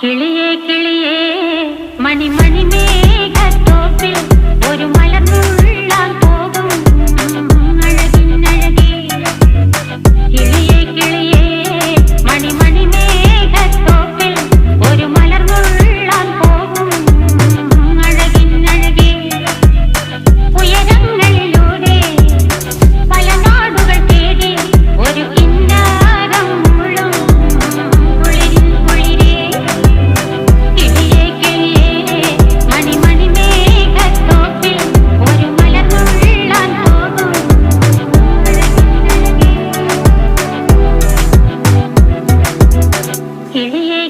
കിളിയേ കിളിയേ മണിമണി മേഘത്തോപ്പിൽ ഒരു മലർന്നുള്ളാൻ പോകും അഴകിനഴകേ. കിളിയേ കിളിയേ മണിമണി മേഘത്തോപ്പിൽ ഒരു മലർന്നുള്ളാൻ പോകും അഴകിനഴകേ. ഉയരങ്ങളിലൂടെ പല നാടുകൾ തേടി ഒരു കിന്നാരം മുഴും കുളിരിൻ കുളിരേ. കിളിയേ കിളിയേ മണിമണി മേഘത്തോപ്പിൽ ഒരു മലർന്നുള്ളാൻ പോകും അഴകിനഴകേ. കിളിയേ